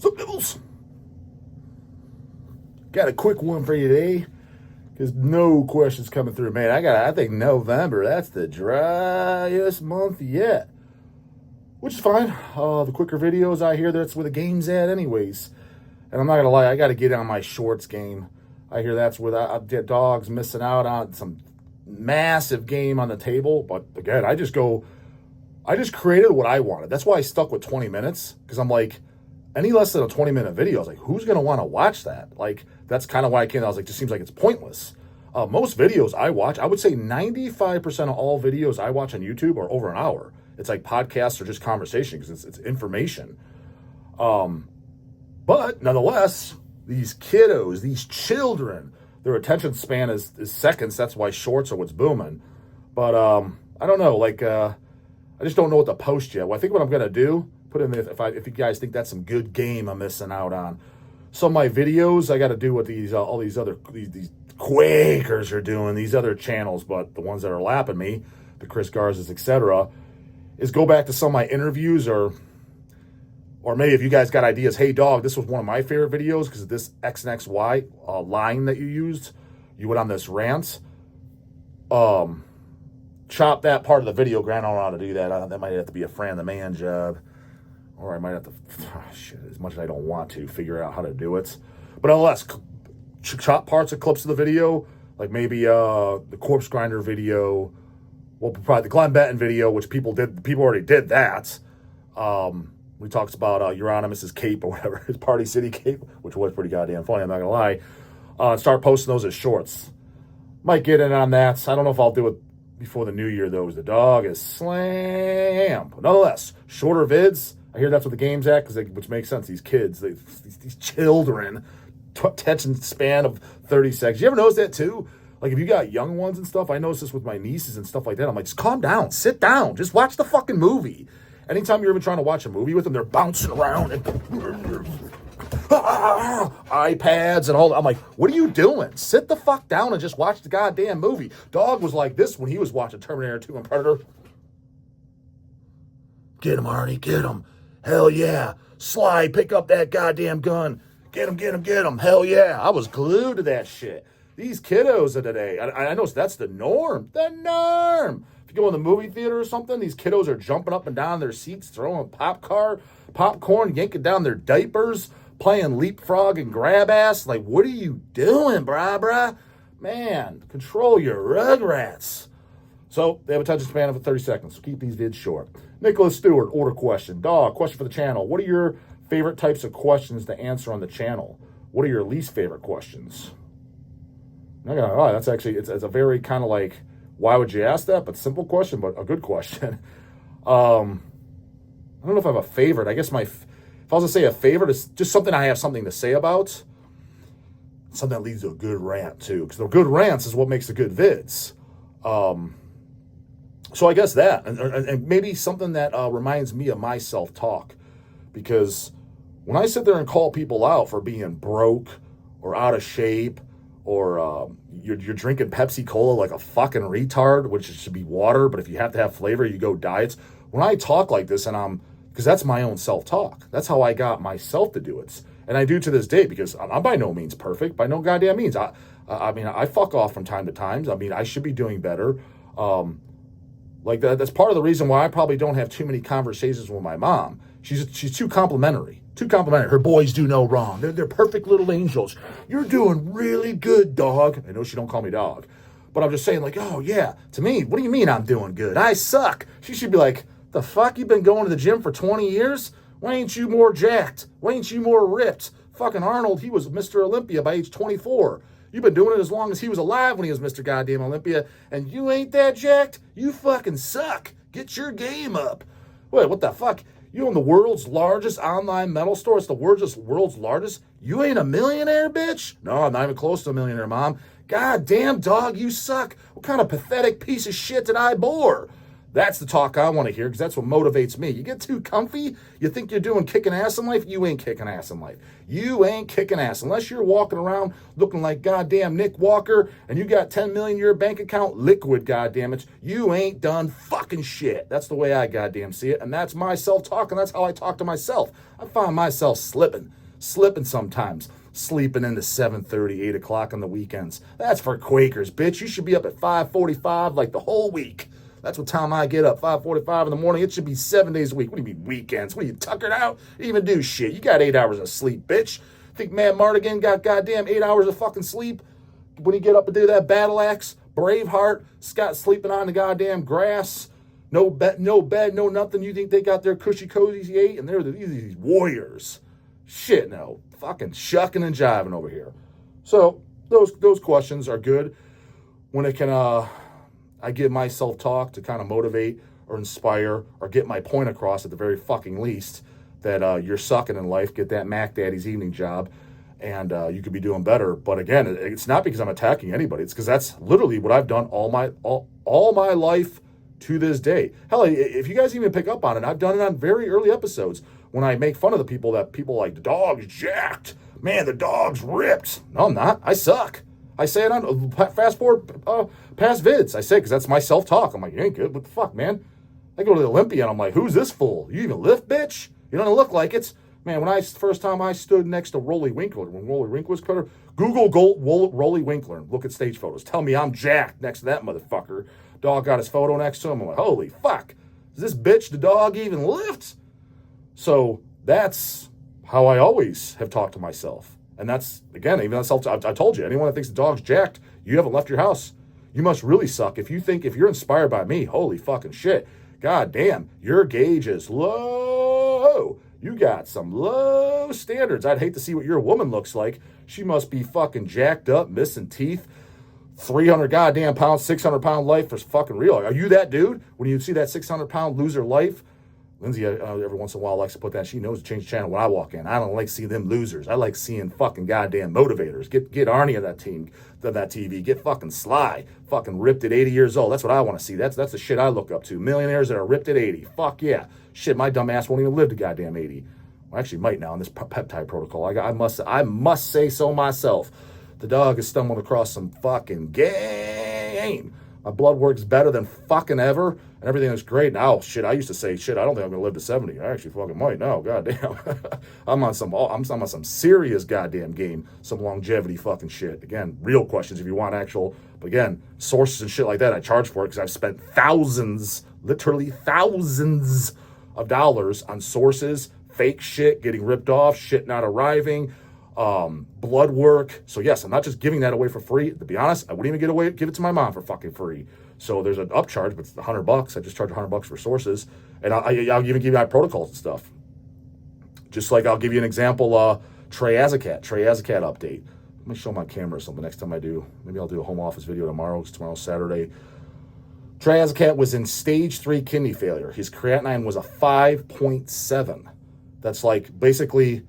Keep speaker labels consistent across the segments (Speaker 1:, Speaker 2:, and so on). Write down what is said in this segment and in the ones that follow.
Speaker 1: What's up, Nibbles? Got a quick one for you today, because no questions coming through. Man, I think November, that's the driest month yet. Which is fine. The quicker videos I hear, that's where the game's at anyways. And I'm not going to lie, I got to get on my shorts game. I hear that's where the dog's missing out on some massive game on the table. But again, I just created what I wanted. That's why I stuck with 20 minutes, because I'm like, any less than a 20-minute video, I was like, who's going to want to watch that? Like, that's kind of why I was like, just seems like it's pointless. Most videos I watch, I would say 95% of all videos I watch on YouTube are over an hour. It's like podcasts or just conversation, because it's information. But nonetheless, these kiddos, these children, their attention span is seconds. That's why shorts are what's booming. But I don't know. Like, I just don't know what to post yet. Well, I think what I'm going to do, put in the, if you guys think that's some good game I'm missing out on. Some of my videos I got to do what these all these other these Quakers are doing, these other channels, but the ones that are lapping me, the Chris Garzas, etc., is go back to some of my interviews, or maybe if you guys got ideas, hey dog, this was one of my favorite videos because of this X and XY line that you used. You went on this rant. Chop that part of the video. Grant, I don't know how to do that. That might have to be a Fran the Man job. Or I might have to, as much as I don't want to, figure out how to do it. But nonetheless, chop parts of clips of the video, like maybe the Corpse Grinder video, well, probably the Glenn Benton video, which people already did that. We talked about Euronymous' cape or whatever, his Party City cape, which was pretty goddamn funny, I'm not going to lie. Start posting those as shorts. Might get in on that. I don't know if I'll do it before the new year, though, because the dog is slammed. But nonetheless, shorter vids. I hear that's what the game's at, which makes sense. These kids, these children, attention span of 30 seconds. You ever notice that too? Like if you got young ones and stuff, I notice this with my nieces and stuff like that. I'm like, just calm down, sit down, just watch the fucking movie. Anytime you're even trying to watch a movie with them, they're bouncing around and iPads and all that. I'm like, what are you doing? Sit the fuck down and just watch the goddamn movie. Dog was like this when he was watching Terminator 2 and Predator. Get him, Arnie, get him. Hell yeah. Sly, pick up that goddamn gun. Get him, get him, get him. Hell yeah. I was glued to that shit. These kiddos of today, I know that's the norm. The norm. If you go in the movie theater or something, these kiddos are jumping up and down their seats, throwing popcorn, yanking down their diapers, playing leapfrog and grab ass. Like, what are you doing, brah? Man, control your rugrats. So, they have a attention span of 30 seconds, so keep these vids short. Nicholas Stewart, order question. Dog, question for the channel. What are your favorite types of questions to answer on the channel? What are your least favorite questions? I'm not gonna lie, that's actually, it's a very kind of like, why would you ask that? But simple question, but a good question. I don't know if I have a favorite. I guess if I was gonna say a favorite, it's just something I have something to say about. Something that leads to a good rant too, because the good rants is what makes the good vids. So I guess that, and maybe something that reminds me of my self-talk, because when I sit there and call people out for being broke or out of shape, or you're drinking Pepsi Cola like a fucking retard, which should be water, but if you have to have flavor, you go diets. When I talk like this, because that's my own self-talk. That's how I got myself to do it. And I do to this day, because I'm by no means perfect, by no goddamn means. I mean, I fuck off from time to time. I mean, I should be doing better. Like that's part of the reason why I probably don't have too many conversations with my mom. She's too complimentary. Her boys do no wrong. They're perfect little angels. You're doing really good, dog. I know she don't call me dog, but I'm just saying, like, oh yeah, to me, what do you mean I'm doing good? I suck. She should be like, the fuck, you been going to the gym for 20 years? Why ain't you more jacked? Why ain't you more ripped? Fucking Arnold, he was Mr. Olympia by age 24. You've been doing it as long as he was alive when he was Mr. Goddamn Olympia, and you ain't that jacked? You fucking suck. Get your game up. Wait, what the fuck? You own the world's largest online metal store? It's the world's largest? You ain't a millionaire, bitch? No, I'm not even close to a millionaire, Mom. God damn, dog, you suck. What kind of pathetic piece of shit did I bore? That's the talk I want to hear because that's what motivates me. You get too comfy, you think you're doing kicking ass in life, you ain't kicking ass in life. You ain't kicking ass unless you're walking around looking like goddamn Nick Walker and you got 10 million in your bank account, liquid, goddammit. You ain't done fucking shit. That's the way I goddamn see it, and that's my self-talk, and that's how I talk to myself. I find myself slipping sometimes. Sleeping into 7:30, 8 o'clock on the weekends. That's for Quakers, bitch. You should be up at 5:45 like the whole week. That's what time I get up, 5:45 in the morning. It should be 7 days a week. What do you mean weekends? What are you, tuckered out? You even do shit. You got 8 hours of sleep, bitch. Think Matt Mardigan got goddamn 8 hours of fucking sleep when he get up and do that battle axe? Braveheart, Scott sleeping on the goddamn grass. No bed, no nothing. You think they got their cushy cozies he ate? And they're these warriors. Shit, no. Fucking shucking and jiving over here. So those questions are good when it can I give my self-talk to kind of motivate or inspire or get my point across at the very fucking least that you're sucking in life, get that Mac Daddy's evening job, and you could be doing better. But again, it's not because I'm attacking anybody. It's because that's literally what I've done all my life to this day. Hell, if you guys even pick up on it, I've done it on very early episodes when I make fun of the people that people like, the dog's jacked. Man, the dog's ripped. No, I'm not. I suck. I say it on fast forward past vids. I say because that's my self-talk. I'm like, you ain't good. What the fuck, man? I go to the Olympia and I'm like, who's this fool? You even lift, bitch? You don't look like it. Man, first time I stood next to Rolly Winkler, when Rolly Winkler was cutter, Google Rolly Winkler and look at stage photos. Tell me I'm jacked next to that motherfucker. Dog got his photo next to him. I'm like, holy fuck. Is this bitch the dog even lift? So that's how I always have talked to myself. And that's, again, even I told you, anyone that thinks the dog's jacked, you haven't left your house. You must really suck. If you're inspired by me, holy fucking shit. God damn, your gauge is low. You got some low standards. I'd hate to see what your woman looks like. She must be fucking jacked up, missing teeth. 300 goddamn pounds, 600 pound life for fucking real. Are you that dude? When you see that 600 pound loser life, Lindsay every once in a while likes to put that. She knows to change the channel when I walk in. I don't like seeing them losers. I like seeing fucking goddamn motivators. Get Arnie on that team, that TV. Get fucking Sly, fucking ripped at 80 years old. That's what I want to see. That's the shit I look up to. Millionaires that are ripped at 80. Fuck yeah. Shit, my dumb ass won't even live to goddamn 80. Well, actually might now in this peptide protocol. I must say so myself. The dog has stumbled across some fucking game. My blood works better than fucking ever, and everything is great. Now, shit, I used to say, shit, I don't think I'm going to live to 70. I actually fucking might now, goddamn. I'm on some serious goddamn game, some longevity fucking shit. Again, real questions if you want actual, but again, sources and shit like that, I charge for it because I've spent literally thousands of dollars on sources, fake shit, getting ripped off, shit not arriving, blood work. So yes, I'm not just giving that away for free. To be honest, I wouldn't even give it to my mom for fucking free. So there's an upcharge, but it's $100. I just charge $100 for sources, and I'll even give you my protocols and stuff. Just like I'll give you an example, Trey Azakat update. Let me show my camera something next time I do. Maybe I'll do a home office video tomorrow, because tomorrow's Saturday. Trey Azakat was in stage 3 kidney failure. His creatinine was a 5.7. That's like basically,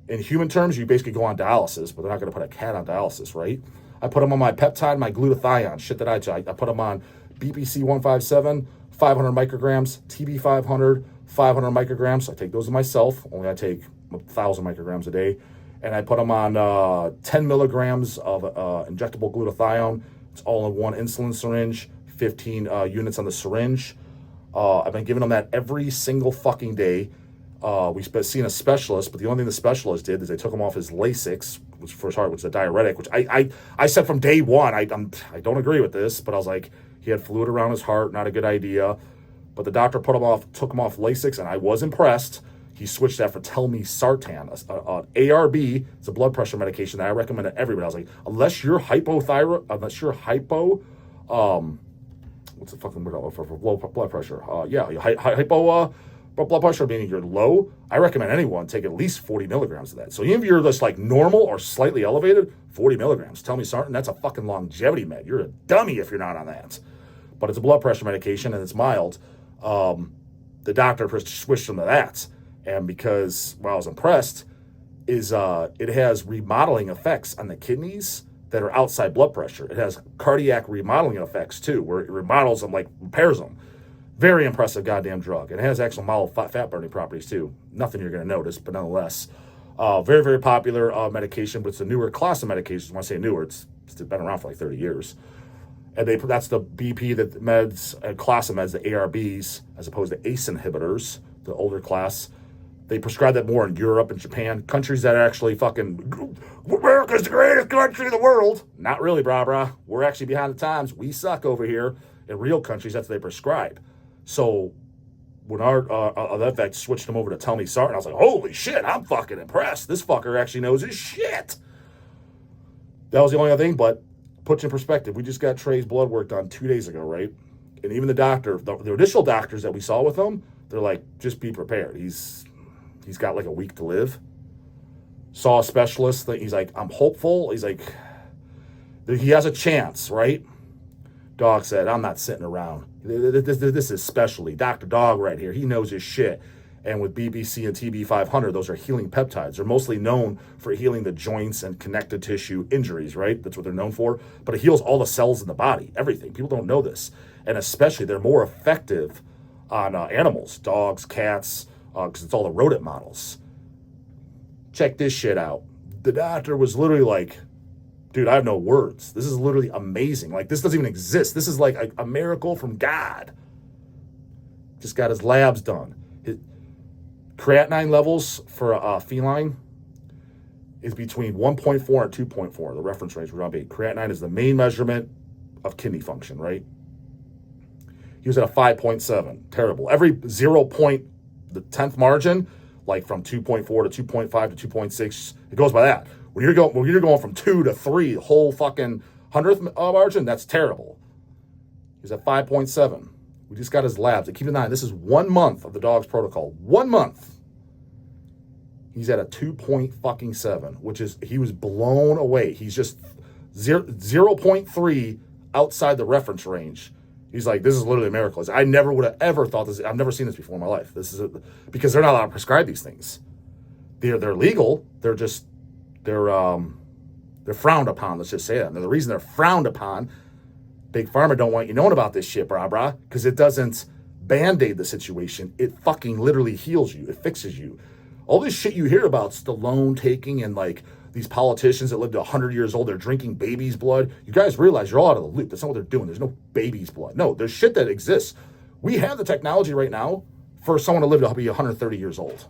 Speaker 1: in human terms, you basically go on dialysis, but they're not going to put a cat on dialysis, right? I put him on my peptide, my glutathione, shit that I put him on BPC 157, 500 micrograms, TB 500, 500 micrograms. I take those to myself. Only I take 1,000 micrograms a day. And I put him on 10 milligrams of injectable glutathione. It's all in one insulin syringe, 15 units on the syringe. I've been giving him that every single fucking day. We've seen a specialist, but the only thing the specialist did is they took him off his Lasix, which for his heart, which is a diuretic, which I said from day one, I don't agree with this, but I was like, he had fluid around his heart, not a good idea. But the doctor took him off Lasix, and I was impressed. He switched that for telmisartan, ARB. It's a blood pressure medication that I recommend to everybody. I was like, unless you're what's the fucking word for blood pressure? Hypo blood pressure, meaning you're low, I recommend anyone take at least 40 milligrams of that. So even if you're just like normal or slightly elevated, 40 milligrams. Telmisartan, that's a fucking longevity med. You're a dummy if you're not on that. But it's a blood pressure medication and it's mild. The doctor switched him to that. And because, I was impressed, is it has remodeling effects on the kidneys that are outside blood pressure. It has cardiac remodeling effects too, where it remodels them, like repairs them. Very impressive goddamn drug. And it has actual mild fat burning properties too. Nothing you're going to notice, but nonetheless. Very, very popular medication, but it's a newer class of medications. When I say newer, it's been around for like 30 years. And that's the BP, the meds, class of meds, the ARBs, as opposed to ACE inhibitors, the older class. They prescribe that more in Europe and Japan, countries that are actually fucking, America's the greatest country in the world. Not really, brah. We're actually behind the times. We suck over here. In real countries, that's what they prescribe. So when our that fact switched them over to Tell Me Sartin, I was like, holy shit, I'm fucking impressed. This fucker actually knows his shit. That was the only other thing, but put in perspective, we just got Trey's blood work done 2 days ago, right? And even the doctor, the initial doctors that we saw with him, they're like, just be prepared. He's got like a week to live. Saw a specialist. He's like, I'm hopeful. He's like, he has a chance, right? Dog said, I'm not sitting around. This is specialty. Dr. Dog right here. He knows his shit. And with BBC and TB500, those are healing peptides. They're mostly known for healing the joints and connective tissue injuries, right? That's what they're known for. But it heals all the cells in the body, everything. People don't know this. And especially, they're more effective on animals, dogs, cats, because it's all the rodent models. Check this shit out. The doctor was literally like, dude, I have no words. This is literally amazing. Like, this doesn't even exist. This is like a miracle from God. Just got his labs done. His creatinine levels for a feline is between 1.4 and 2.4, the reference range we're going to be. Creatinine is the main measurement of kidney function, right? He was at a 5.7. Terrible. Every 0 point, the 10th margin, like from 2.4 to 2.5 to 2.6, it goes by that. When you're going from 2 to 3, the whole fucking 100th margin, that's terrible. He's at 5.7. We just got his labs. And keep in mind, this is 1 month of the dog's protocol. 1 month. He's at a 2.7, which is, he was blown away. He's just 0.3 outside the reference range. He's like, this is literally a miracle. I never would have ever thought this. I've never seen this before in my life. Because they're not allowed to prescribe these things. They're legal. They're frowned upon. Let's just say that. And the reason they're frowned upon, Big Pharma don't want you knowing about this shit, brah, because it doesn't band-aid the situation. It fucking literally heals you. It fixes you. All this shit you hear about Stallone taking and like these politicians that lived to 100 years old, they're drinking baby's blood. You guys realize you're all out of the loop. That's not what they're doing. There's no baby's blood. No, there's shit that exists. We have the technology right now for someone to live to be 130 years old.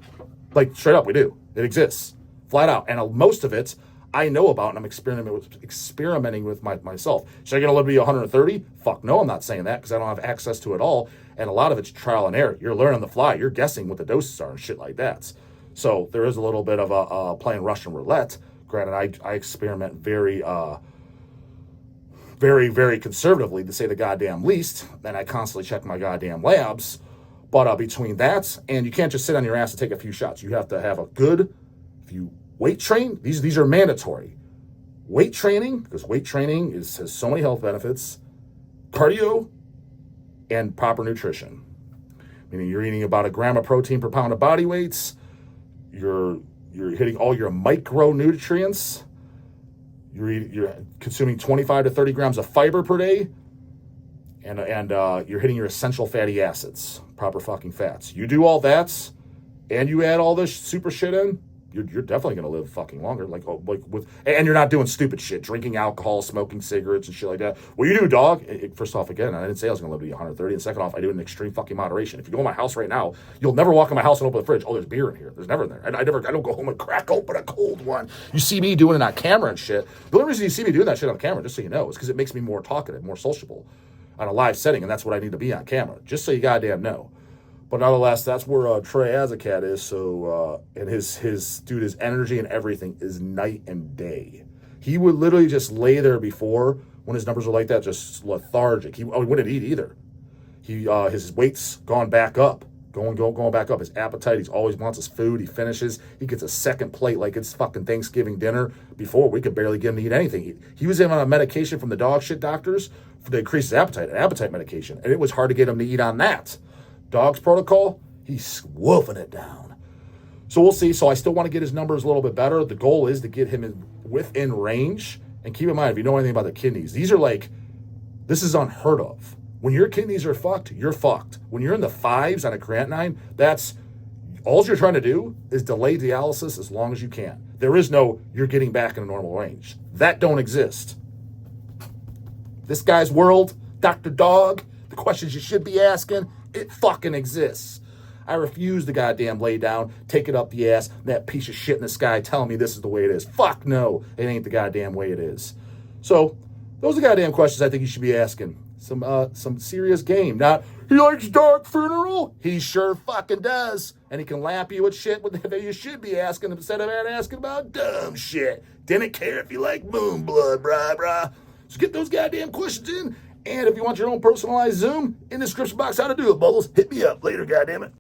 Speaker 1: Like, straight up, we do. It exists. Flat out. And most of it I know about, and I'm experimenting with myself. Should I get to live to be 130? Fuck no, I'm not saying that, because I don't have access to it all. And a lot of it's trial and error. You're learning on the fly. You're guessing what the doses are and shit like that. So there is a little bit of a playing Russian roulette. Granted, I experiment very, very conservatively, to say the goddamn least. And I constantly check my goddamn labs. But between that, and you can't just sit on your ass and take a few shots. You have to have a good, if you weight train, these are mandatory. Weight training, because weight training has so many health benefits. Cardio and proper nutrition. Meaning you're eating about 1 gram of protein per pound of body weights. You're hitting all your micronutrients. You're consuming 25 to 30 grams of fiber per day. And you're hitting your essential fatty acids, proper fucking fats. You do all that, and you add all this super shit in, you're definitely gonna live fucking longer. And you're not doing stupid shit, drinking alcohol, smoking cigarettes, and shit like that. Well, you do, dog. First off, again, I didn't say I was gonna live to be 130. And second off, I do it in extreme fucking moderation. If you go in my house right now, you'll never walk in my house and open the fridge. Oh, there's beer in here. There's never in there. I don't go home and crack open a cold one. You see me doing it on camera and shit. The only reason you see me doing that shit on camera, just so you know, is because it makes me more talkative, more sociable on a live setting, and that's what I need to be on camera. Just so you goddamn know. But nonetheless, that's where Trey Azakat is. So, and his energy and everything is night and day. He would literally just lay there before when his numbers were like that, just lethargic. He wouldn't eat either. His weight's gone back up, going back up. His appetite, he always wants his food. He finishes. He gets a second plate like it's fucking Thanksgiving dinner. Before, we could barely get him to eat anything. He was on a medication from the dog shit doctors to increase his appetite, an appetite medication, and it was hard to get him to eat on that. Dog's protocol, he's wolfing it down. So we'll see. So I still want to get his numbers a little bit better. The goal is to get him within range. And keep in mind, if you know anything about the kidneys, this is unheard of. When your kidneys are fucked, you're fucked. When you're in the 5s on a creatinine, that's all you're trying to do is delay dialysis as long as you can. There is no you're getting back in a normal range. That don't exist. This guy's world, Dr. Dog, the questions you should be asking, it fucking exists. I refuse to goddamn lay down, take it up the ass, and that piece of shit in the sky telling me this is the way it is. Fuck no, it ain't the goddamn way it is. So, those are the goddamn questions I think you should be asking. Some serious game. Not, he likes Dark Funeral? He sure fucking does. And he can lap you with shit that you should be asking instead of asking about dumb shit. Didn't care if you like Moonblood, brah. So get those goddamn questions in. And if you want your own personalized Zoom, in the description box how to do it, Bubbles. Hit me up later, goddammit.